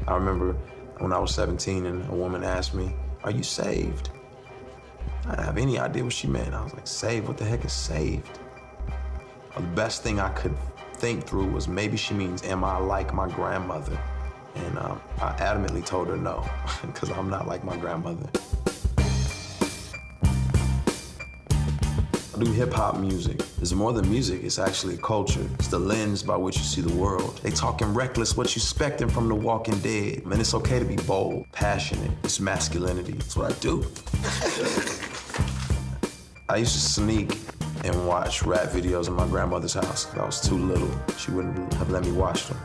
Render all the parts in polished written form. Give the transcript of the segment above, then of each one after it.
I remember when I was 17 and a woman asked me, "Are you saved?" I didn't have any idea what she meant. I was like, saved? What the heck is saved? The best thing I could think through was maybe she means, am I like my grandmother? And I adamantly told her no, because I'm not like my grandmother. I do hip-hop music. It's more than music, it's actually a culture. It's the lens by which you see the world. They talking reckless, what you expecting from the walking dead. Man, it's okay to be bold, passionate. It's masculinity. That's what I do. I used to sneak and watch rap videos in my grandmother's house. I was too little. She wouldn't have let me watch them.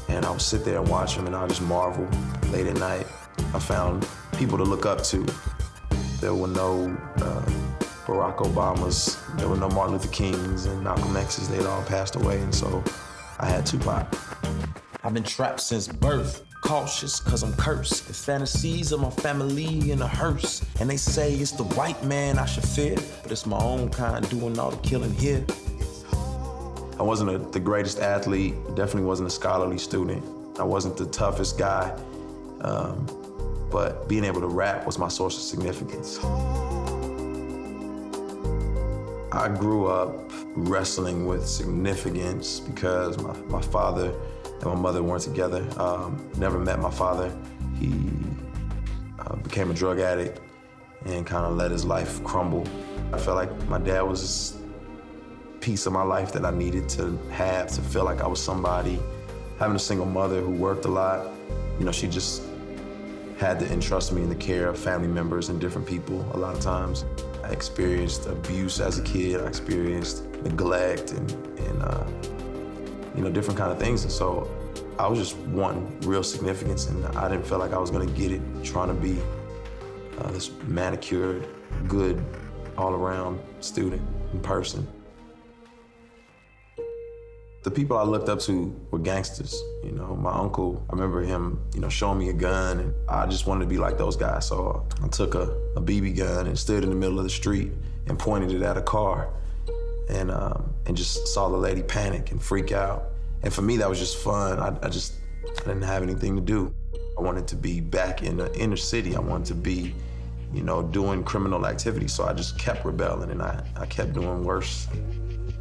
And I would sit there and watch them, and I would just marvel. Late at night, I found people to look up to. There were no Barack Obamas, there were no Martin Luther Kings and Malcolm X's. They'd all passed away, and so I had Tupac. I've been trapped since birth. Cautious, cause I'm cursed. The fantasies of my family in a hearse. And they say it's the white man I should fear, but it's my own kind doing all the killing here. I wasn't the greatest athlete, definitely wasn't a scholarly student. I wasn't the toughest guy, but being able to rap was my source of significance. I grew up wrestling with significance because my father and my mother weren't together. Never met my father. He became a drug addict and kind of let his life crumble. I felt like my dad was this piece of my life that I needed to have to feel like I was somebody. Having a single mother who worked a lot, you know, she just had to entrust me in the care of family members and different people a lot of times. I experienced abuse as a kid. I experienced neglect and you know, different kind of things. And so I was just wanting real significance, and I didn't feel like I was gonna get it trying to be this manicured, good, all-around student and person. The people I looked up to were gangsters. You know, my uncle, I remember him, you know, showing me a gun, and I just wanted to be like those guys. So I took a BB gun and stood in the middle of the street and pointed it at a car, and just saw the lady panic and freak out. And for me, that was just fun. I didn't have anything to do. I wanted to be back in the inner city. I wanted to be, you know, doing criminal activity. So I just kept rebelling, and I kept doing worse.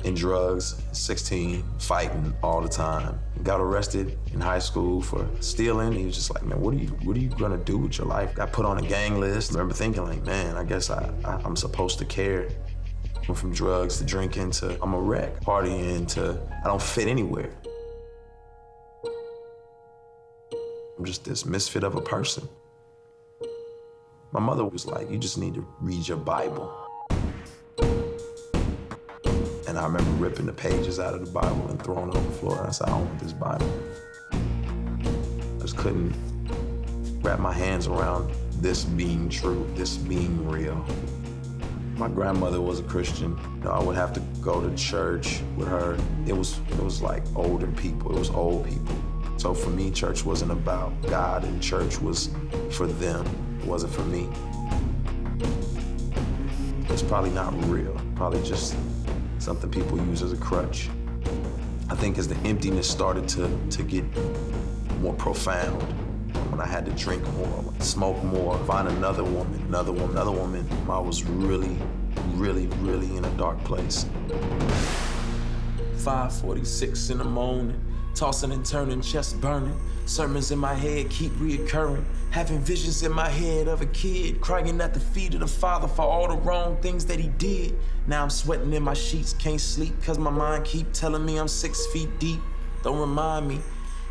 In drugs, 16, fighting all the time. Got arrested in high school for stealing. He was just like, man, what are you gonna do with your life? Got put on a gang list. I remember thinking like, man, I guess I'm supposed to care. Went from drugs to drinking to I'm a wreck, partying to I don't fit anywhere. I'm just this misfit of a person. My mother was like, you just need to read your Bible. And I remember ripping the pages out of the Bible and throwing it on the floor. And I said, I don't want this Bible. I just couldn't wrap my hands around this being true, this being real. My grandmother was a Christian. You know, I would have to go to church with her. It was like older people, it was old people. So for me, church wasn't about God, and church was for them. It wasn't for me. It's probably not real, probably just something people use as a crutch. I think as the emptiness started to get more profound, when I had to drink more, smoke more, find another woman, I was really, really, really in a dark place. 5:46 in the morning, tossing and turning, chest burning. Sermons in my head keep reoccurring. Having visions in my head of a kid crying at the feet of the Father for all the wrong things that he did. Now I'm sweating in my sheets, can't sleep, cause my mind keep telling me I'm 6 feet deep. Don't remind me,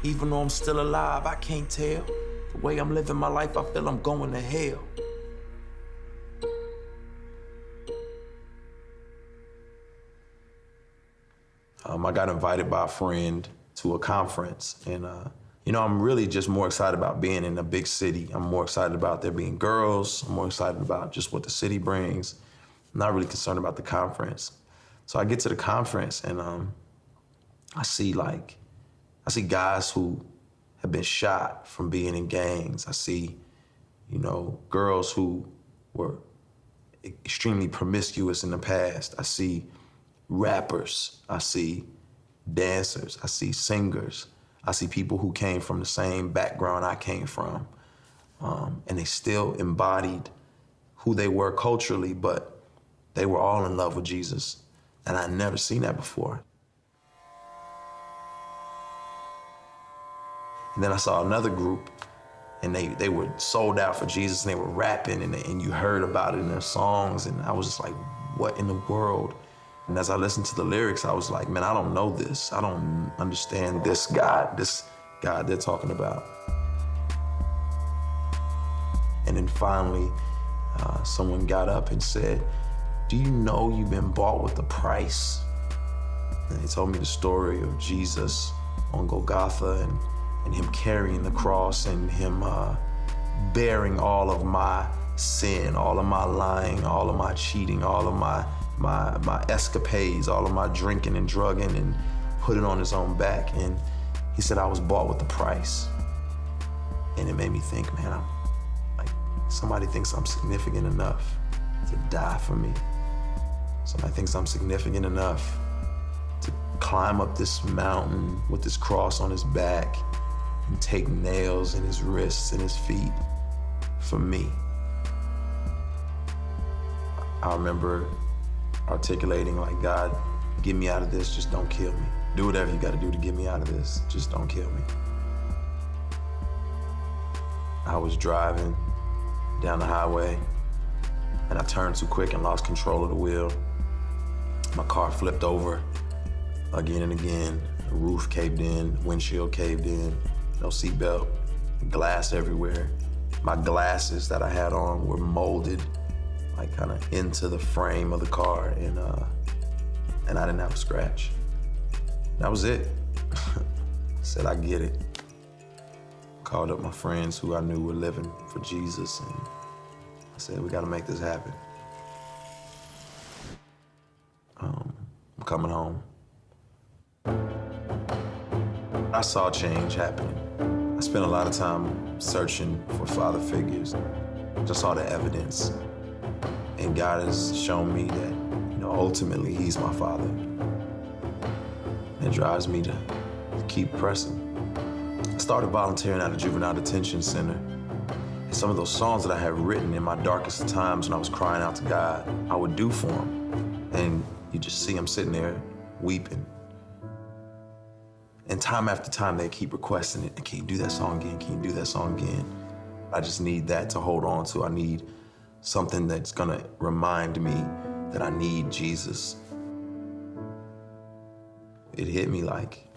even though I'm still alive, I can't tell. The way I'm living my life, I feel I'm going to hell. I got invited by a friend to a conference, and you know, I'm really just more excited about being in a big city. I'm more excited about there being girls. I'm more excited about just what the city brings. I'm not really concerned about the conference. So I get to the conference, and I see guys who have been shot from being in gangs. I see, you know, girls who were extremely promiscuous in the past. I see rappers. I see dancers. I see singers. I see people who came from the same background I came from, and they still embodied who they were culturally, but they were all in love with Jesus. And I'd never seen that before. And then I saw another group, and they were sold out for Jesus, and they were rapping, and you heard about it in their songs, and I was just like, what in the world? And as I listened to the lyrics, I was like, man, I don't know this. I don't understand this God they're talking about. And then finally, someone got up and said, do you know you've been bought with a price? And they told me the story of Jesus on Golgotha and him carrying the cross and him bearing all of my sin, all of my lying, all of my cheating, all of my escapades, all of my drinking and drugging, and put it on his own back. And he said, I was bought with a price. And it made me think, man, I'm like, somebody thinks I'm significant enough to die for me. Somebody thinks I'm significant enough to climb up this mountain with this cross on his back and take nails in his wrists and his feet for me. I remember articulating like, God, get me out of this, just don't kill me. Do whatever you gotta do to get me out of this, just don't kill me. I was driving down the highway and I turned too quick and lost control of the wheel. My car flipped over again and again. The roof caved in, windshield caved in, no seatbelt, glass everywhere. My glasses that I had on were molded like kind of into the frame of the car, and I didn't have a scratch. That was it. I said, I get it. Called up my friends who I knew were living for Jesus, and I said, we gotta make this happen. I'm coming home. I saw change happening. I spent a lot of time searching for father figures. Just saw the evidence. And God has shown me that, ultimately he's my father. It drives me to keep pressing. I started volunteering at a juvenile detention center. And some of those songs that I had written in my darkest times when I was crying out to God, I would do for him. And you just see him sitting there weeping. And time after time, they keep requesting it. Can you do that song again? Can you do that song again? I just need that to hold on to. I need something that's gonna remind me that I need Jesus. It hit me like,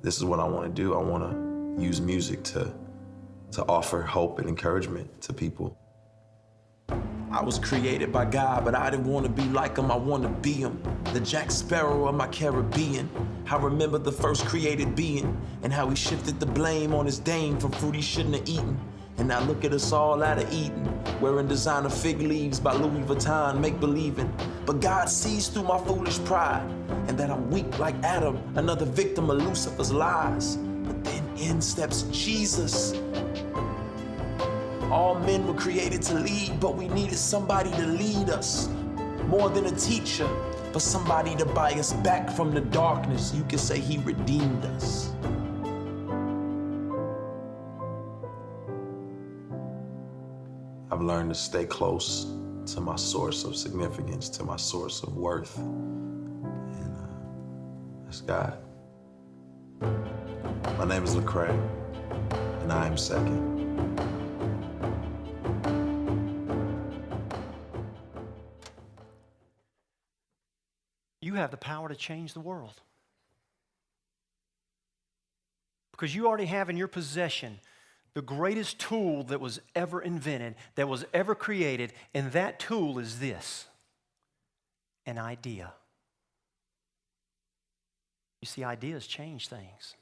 this is what I wanna do. I wanna use music to offer hope and encouragement to people. I was created by God, but I didn't want to be like him, I want to be him. The Jack Sparrow of my Caribbean. I remember the first created being and how he shifted the blame on his dame for fruit he shouldn't have eaten. And now look at us all out of Eden, wearing designer fig leaves by Louis Vuitton, make believing. But God sees through my foolish pride and that I'm weak like Adam, another victim of Lucifer's lies. But then in steps Jesus. All men were created to lead, but we needed somebody to lead us. More than a teacher, but somebody to buy us back from the darkness. You could say he redeemed us. I've learned to stay close to my source of significance, to my source of worth. And that's God. My name is Lecrae, and I am second. You have the power to change the world. Because you already have in your possession the greatest tool that was ever invented, that was ever created, and that tool is this: an idea. You see, ideas change things.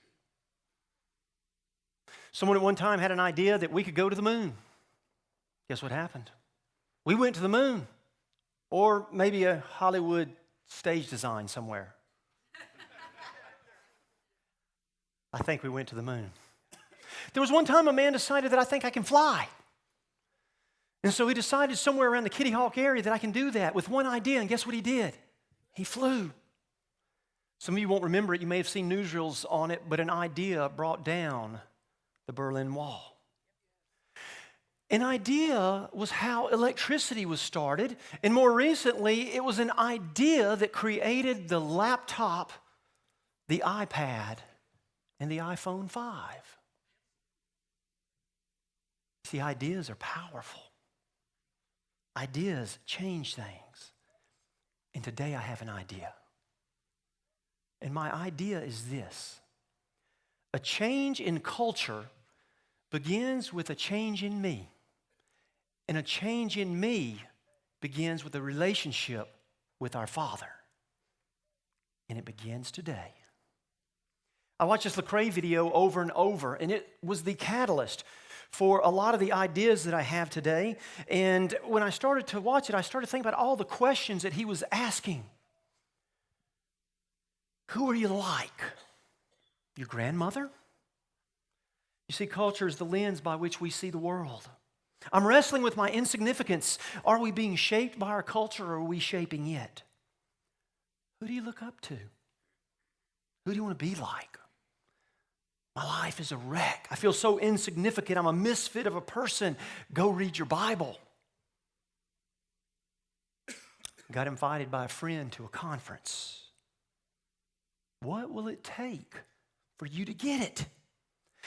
Someone at one time had an idea that we could go to the moon. Guess what happened? We went to the moon. Or maybe a Hollywood stage design somewhere. I think we went to the moon. There was one time a man decided that I think I can fly. And so he decided somewhere around the Kitty Hawk area that I can do that with one idea, and guess what he did? He flew. Some of you won't remember it. You may have seen newsreels on it, but an idea brought down the Berlin Wall. An idea was how electricity was started, and more recently, it was an idea that created the laptop, the iPad, and the iPhone 5. See, ideas are powerful. Ideas change things. And today I have an idea. And my idea is this: a change in culture begins with a change in me. And a change in me begins with a relationship with our Father. And it begins today. I watched this Lecrae video over and over, and it was the catalyst for a lot of the ideas that I have today. And when I started to watch it, I started thinking about all the questions that he was asking. Who are you like? Your grandmother? You see, culture is the lens by which we see the world. I'm wrestling with my insignificance. Are we being shaped by our culture, or are we shaping it? Who do you look up to? Who do you want to be like? My life is a wreck. I feel so insignificant. I'm a misfit of a person. Go read your Bible. Got invited by a friend to a conference. What will it take for you to get it?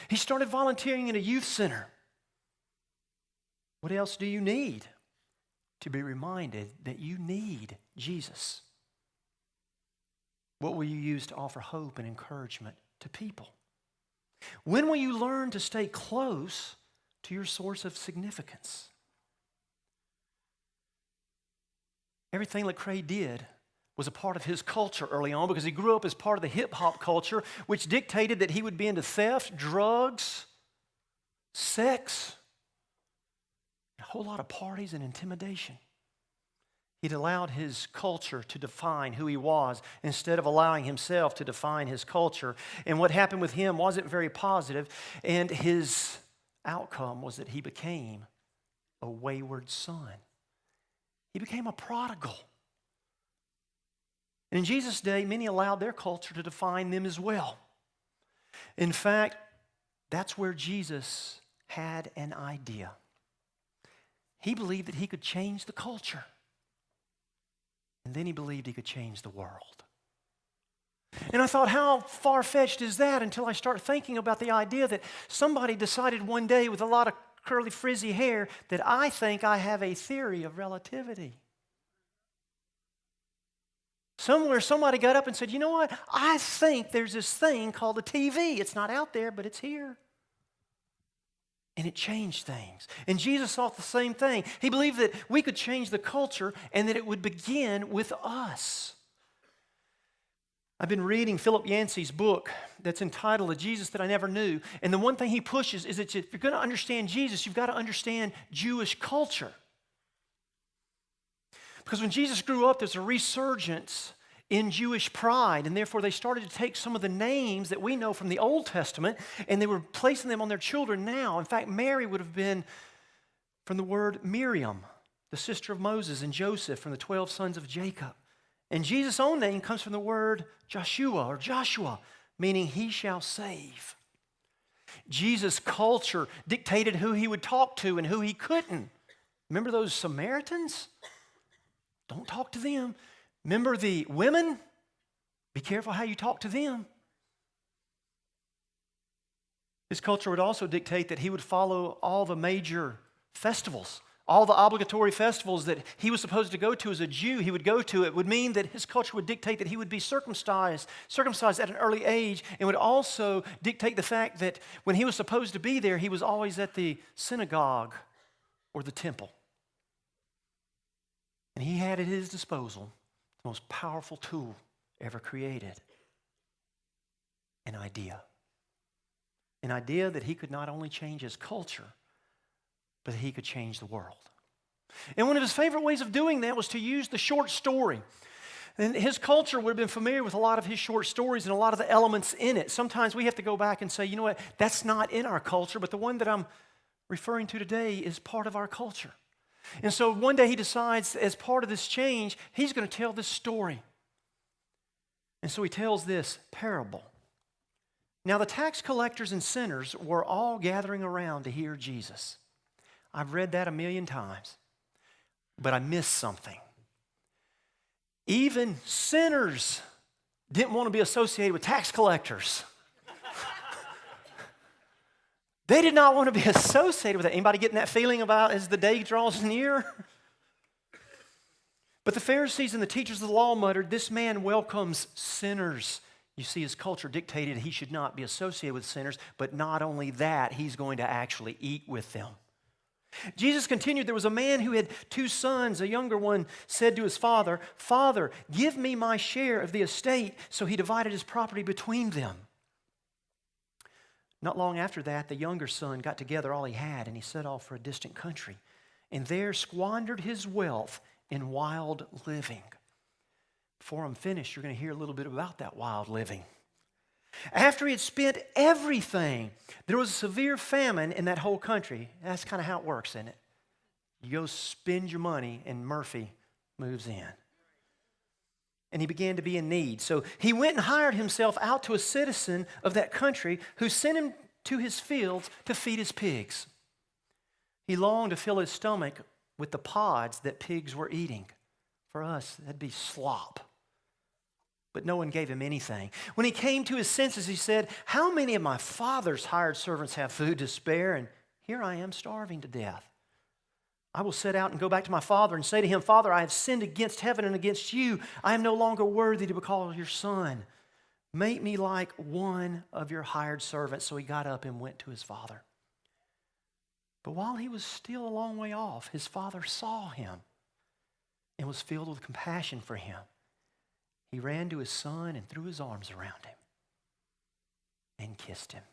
He started volunteering in a youth center. What else do you need? To be reminded that you need Jesus. What will you use to offer hope and encouragement to people? When will you learn to stay close to your source of significance? Everything Lecrae did was a part of his culture early on, because he grew up as part of the hip-hop culture, which dictated that he would be into theft, drugs, sex, a whole lot of parties and intimidation. He'd allowed his culture to define who he was instead of allowing himself to define his culture. And what happened with him wasn't very positive, and his outcome was that he became a wayward son. He became a prodigal. And in Jesus' day, many allowed their culture to define them as well. In fact, that's where Jesus had an idea. He believed that he could change the culture. And then he believed he could change the world. And I thought, how far-fetched is that, until I start thinking about the idea that somebody decided one day with a lot of curly, frizzy hair that I think I have a theory of relativity. Somewhere somebody got up and said, you know what? I think there's this thing called a TV. It's not out there, but it's here. And it changed things. And Jesus thought the same thing. He believed that we could change the culture and that it would begin with us. I've been reading Philip Yancey's book that's entitled A Jesus That I Never Knew. And the one thing he pushes is that if you're going to understand Jesus, you've got to understand Jewish culture. Because when Jesus grew up, there's a resurgence in Jewish pride, and therefore they started to take some of the names that we know from the Old Testament, and they were placing them on their children now. In fact, Mary would have been from the word Miriam, the sister of Moses, and Joseph from the 12 sons of Jacob. And Jesus' own name comes from the word Joshua, meaning he shall save. Jesus' culture dictated who he would talk to and who he couldn't. Remember those Samaritans? Don't talk to them. Remember the women? Be careful how you talk to them. His culture would also dictate that he would follow all the major festivals, all the obligatory festivals that he was supposed to go to as a Jew. He would go to. It would mean that his culture would dictate that he would be circumcised at an early age, and would also dictate the fact that when he was supposed to be there, he was always at the synagogue or the temple. And he had at his disposal the most powerful tool ever created, an idea. An idea that he could not only change his culture, but that he could change the world. And one of his favorite ways of doing that was to use the short story. And his culture would have been familiar with a lot of his short stories and a lot of the elements in it. Sometimes we have to go back and say, you know what, that's not in our culture, but the one that I'm referring to today is part of our culture. And so one day he decides, as part of this change, he's going to tell this story. And so he tells this parable. Now the tax collectors and sinners were all gathering around to hear Jesus. I've read that 1,000,000 times, but I missed something. Even sinners didn't want to be associated with tax collectors. They did not want to be associated with that. Anybody getting that feeling about as the day draws near? But the Pharisees and the teachers of the law muttered, "This man welcomes sinners." You see, his culture dictated he should not be associated with sinners, but not only that, he's going to actually eat with them. Jesus continued, there was a man who had 2 sons. A younger one said to his father, "Father, give me my share of the estate." So he divided his property between them. Not long after that, the younger son got together all he had, and he set off for a distant country, and there squandered his wealth in wild living. Before I'm finished, you're going to hear a little bit about that wild living. After he had spent everything, there was a severe famine in that whole country. That's kind of how it works, isn't it? You go spend your money, and Murphy moves in. And he began to be in need. So he went and hired himself out to a citizen of that country who sent him to his fields to feed his pigs. He longed to fill his stomach with the pods that pigs were eating. For us, that'd be slop. But no one gave him anything. When he came to his senses, he said, "How many of my father's hired servants have food to spare, and here I am starving to death? I will set out and go back to my father and say to him, 'Father, I have sinned against heaven and against you. I am no longer worthy to be called your son. Make me like one of your hired servants.' So he got up and went to his father. But while he was still a long way off, his father saw him and was filled with compassion for him. He ran to his son and threw his arms around him and kissed him.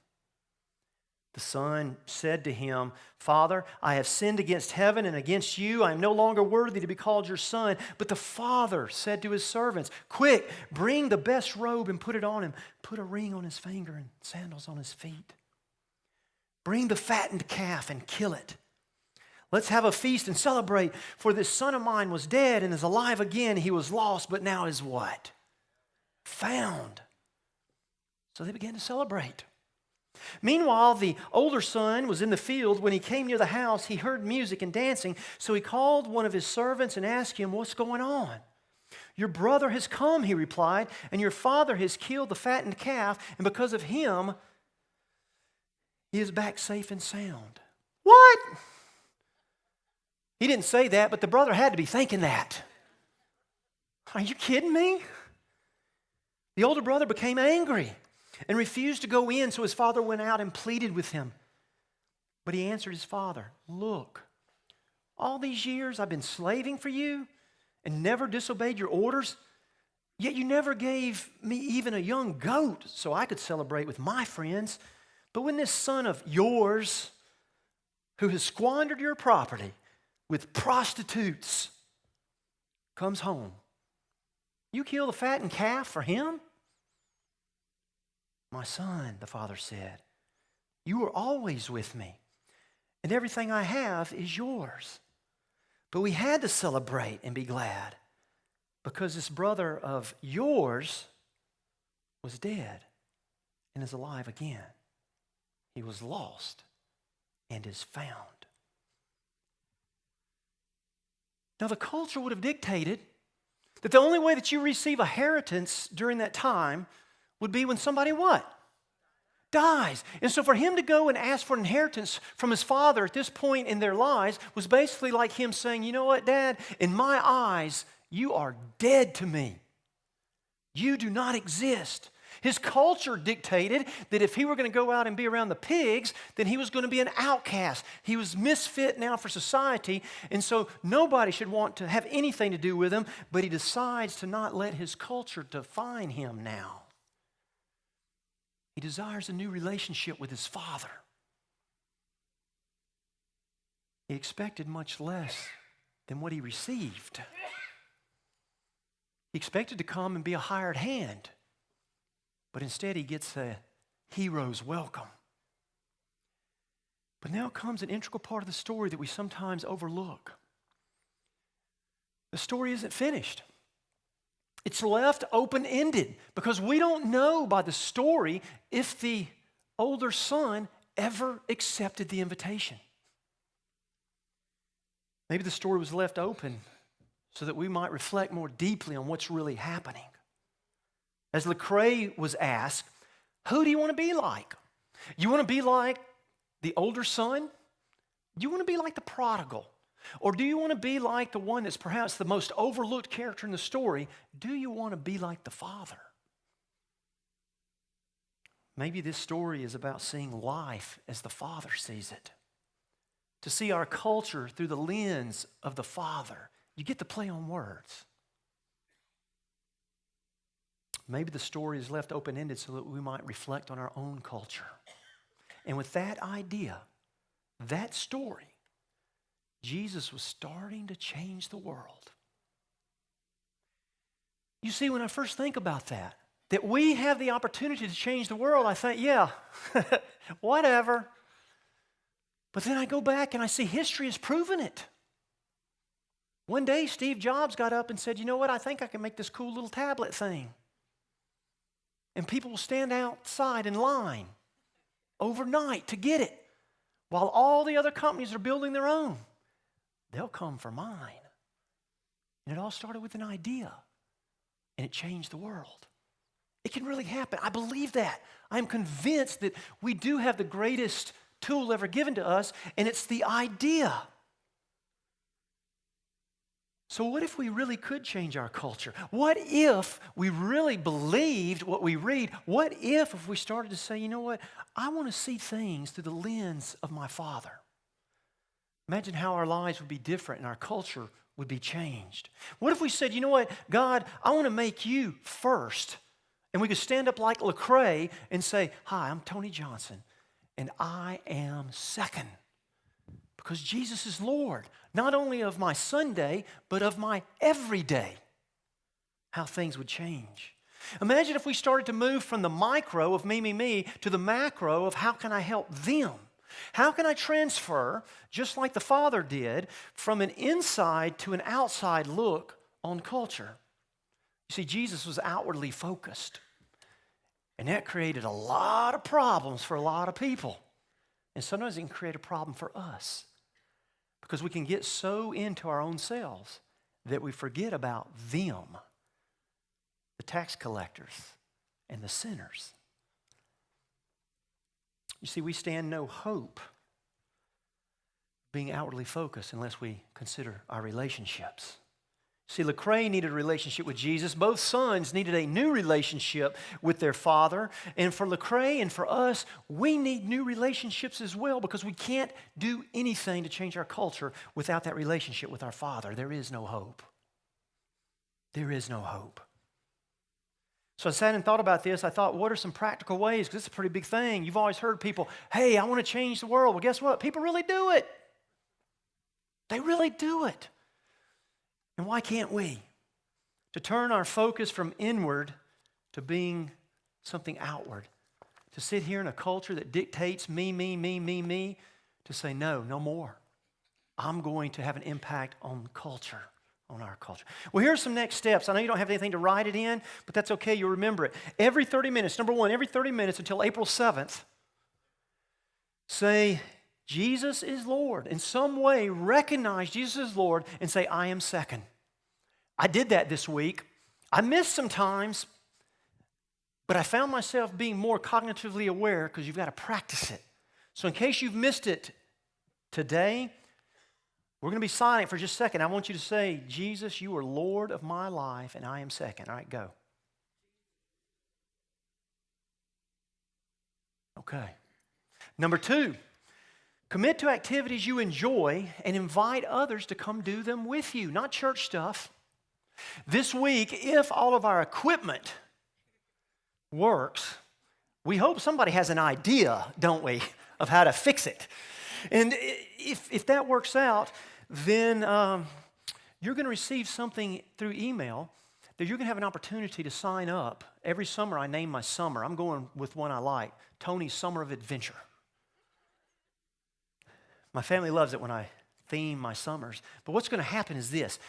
The son said to him, 'Father, I have sinned against heaven and against you. I am no longer worthy to be called your son.' But the father said to his servants, 'Quick, bring the best robe and put it on him. Put a ring on his finger and sandals on his feet. Bring the fattened calf and kill it. Let's have a feast and celebrate, for this son of mine was dead and is alive again. He was lost, but now is what? Found.' So they began to celebrate. Meanwhile, the older son was in the field. When he came near the house, he heard music and dancing. So he called one of his servants and asked him, 'What's going on?' 'Your brother has come,' he replied, 'and your father has killed the fattened calf, and because of him, he is back safe and sound.'" What? He didn't say that, but the brother had to be thinking that. Are you kidding me? The older brother became angry and refused to go in, so his father went out and pleaded with him. But he answered his father, "Look, all these years I've been slaving for you and never disobeyed your orders, yet you never gave me even a young goat so I could celebrate with my friends. But when this son of yours, who has squandered your property with prostitutes, comes home, you kill the fattened calf for him?" "My son," the father said, "you are always with me, and everything I have is yours. But we had to celebrate and be glad, because this brother of yours was dead and is alive again. He was lost and is found." Now, the culture would have dictated that the only way that you receive a inheritance during that time would be when somebody what? Dies. And so for him to go and ask for an inheritance from his father at this point in their lives was basically like him saying, "You know what, Dad? In my eyes, you are dead to me. You do not exist." His culture dictated that if he were going to go out and be around the pigs, then he was going to be an outcast. He was misfit now for society, and so nobody should want to have anything to do with him, but he decides to not let his culture define him now. He desires a new relationship with his father. He expected much less than what he received. He expected to come and be a hired hand, but instead he gets a hero's welcome. But now comes an integral part of the story that we sometimes overlook. The story isn't finished. It's left open-ended because we don't know by the story if the older son ever accepted the invitation. Maybe the story was left open so that we might reflect more deeply on what's really happening. As Lecrae was asked, who do you want to be like? You want to be like the older son? Do you want to be like the prodigal? Or do you want to be like the one that's perhaps the most overlooked character in the story? Do you want to be like the father? Maybe this story is about seeing life as the Father sees it. To see our culture through the lens of the Father. You get to play on words. Maybe the story is left open-ended so that we might reflect on our own culture. And with that idea, that story, Jesus was starting to change the world. You see, when I first think about that we have the opportunity to change the world, I think, yeah, whatever. But then I go back and I see history has proven it. One day, Steve Jobs got up and said, you know what, I think I can make this cool little tablet thing. And people will stand outside in line overnight to get it, while all the other companies are building their own. They'll come for mine. And it all started with an idea, and it changed the world. It can really happen. I believe that. I'm convinced that we do have the greatest tool ever given to us, and it's the idea. So what if we really could change our culture? What if we really believed what we read? What if we started to say, you know what, I want to see things through the lens of my Father? Imagine how our lives would be different and our culture would be changed. What if we said, you know what, God, I want to make you first. And we could stand up like Lecrae and say, hi, I'm Tony Johnson, and I am second. Because Jesus is Lord, not only of my Sunday, but of my everyday. How things would change. Imagine if we started to move from the micro of me, to the macro of how can I help them? How can I transfer, just like the Father did, from an inside to an outside look on culture? You see, Jesus was outwardly focused. And that created a lot of problems for a lot of people. And sometimes it can create a problem for us. Because we can get so into our own selves that we forget about them, the tax collectors and the sinners. You see, we stand no hope being outwardly focused unless we consider our relationships. See, Lecrae needed a relationship with Jesus. Both sons needed a new relationship with their father. And for Lecrae and for us, we need new relationships as well because we can't do anything to change our culture without that relationship with our Father. There is no hope. There is no hope. So I sat and thought about this. I thought, what are some practical ways? Because it's a pretty big thing. You've always heard people, hey, I want to change the world. Well, guess what? People really do it. They really do it. And why can't we? To turn our focus from inward to being something outward. To sit here in a culture that dictates me, to say no more. I'm going to have an impact on culture, on our culture. Well, here are some next steps. I know you don't have anything to write it in, but that's okay, you'll remember it. Every 30 minutes, number one, every 30 minutes until April 7th, say, Jesus is Lord. In some way, recognize Jesus is Lord and say, I am second. I did that this week. I missed some times, but I found myself being more cognitively aware because you've got to practice it. So in case you've missed it today, we're going to be silent for just a second. I want you to say, Jesus, you are Lord of my life, and I am second. All right, go. Okay. Number two. Commit to activities you enjoy and invite others to come do them with you, not church stuff. This week, if all of our equipment works, we hope somebody has an idea, don't we, of how to fix it. And if that works out, then you're going to receive something through email that you're going to have an opportunity to sign up. Every summer, I name my summer. I'm going with one I like, Tony's Summer of Adventure. My family loves it when I theme my summers. But what's going to happen is this.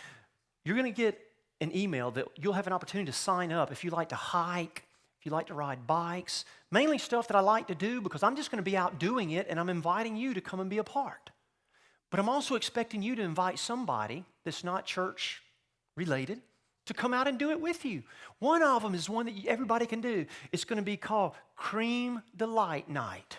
You're going to get an email that you'll have an opportunity to sign up if you like to hike, if you like to ride bikes, mainly stuff that I like to do because I'm just going to be out doing it and I'm inviting you to come and be a part. But I'm also expecting you to invite somebody that's not church related to come out and do it with you. One of them is one that everybody can do. It's going to be called Cream Delight Night.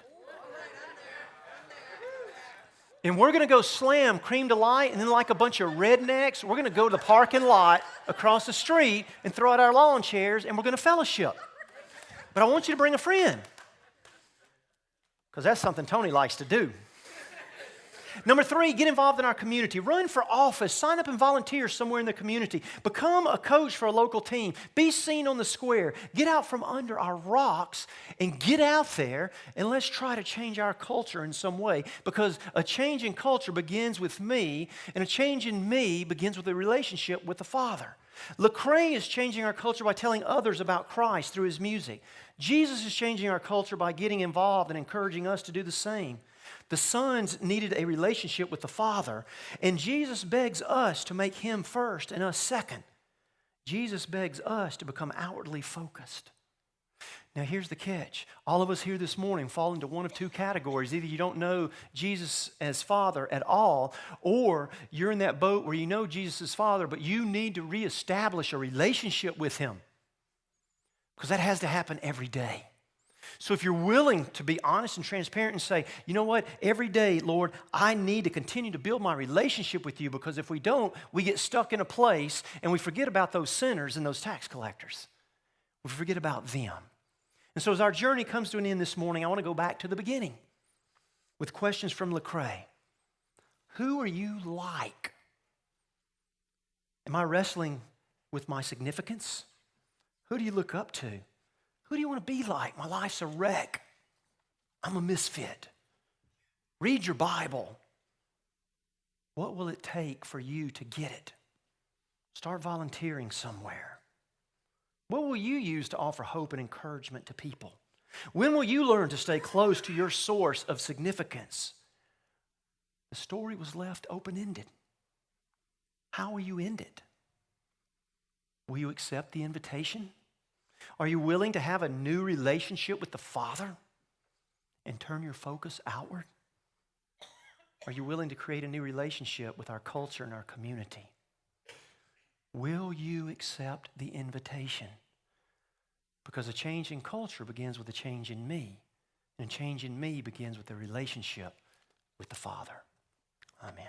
And we're going to go slam Cream Delight, and then like a bunch of rednecks, we're going to go to the parking lot across the street and throw out our lawn chairs, and we're going to fellowship. But I want you to bring a friend, because that's something Tony likes to do. Number 3, get involved in our community. Run for office. Sign up and volunteer somewhere in the community. Become a coach for a local team. Be seen on the square. Get out from under our rocks and get out there and let's try to change our culture in some way, because a change in culture begins with me, and a change in me begins with a relationship with the Father. Lecrae is changing our culture by telling others about Christ through his music. Jesus is changing our culture by getting involved and encouraging us to do the same. The sons needed a relationship with the Father, and Jesus begs us to make him first and us second. Jesus begs us to become outwardly focused. Now here's the catch. All of us here this morning fall into one of 2 categories. Either you don't know Jesus as Father at all, or you're in that boat where you know Jesus as Father, but you need to reestablish a relationship with him, because that has to happen every day. So if you're willing to be honest and transparent and say, you know what, every day, Lord, I need to continue to build my relationship with you, because if we don't, we get stuck in a place and we forget about those sinners and those tax collectors. We forget about them. And so as our journey comes to an end this morning, I want to go back to the beginning with questions from Lecrae. Who are you like? Am I wrestling with my significance? Who do you look up to? Who do you want to be like? My life's a wreck. I'm a misfit. Read your Bible. What will it take for you to get it? Start volunteering somewhere. What will you use to offer hope and encouragement to people? When will you learn to stay close to your source of significance? The story was left open-ended. How will you end it? Will you accept the invitation? Are you willing to have a new relationship with the Father and turn your focus outward? Are you willing to create a new relationship with our culture and our community? Will you accept the invitation? Because a change in culture begins with a change in me, and a change in me begins with a relationship with the Father. Amen.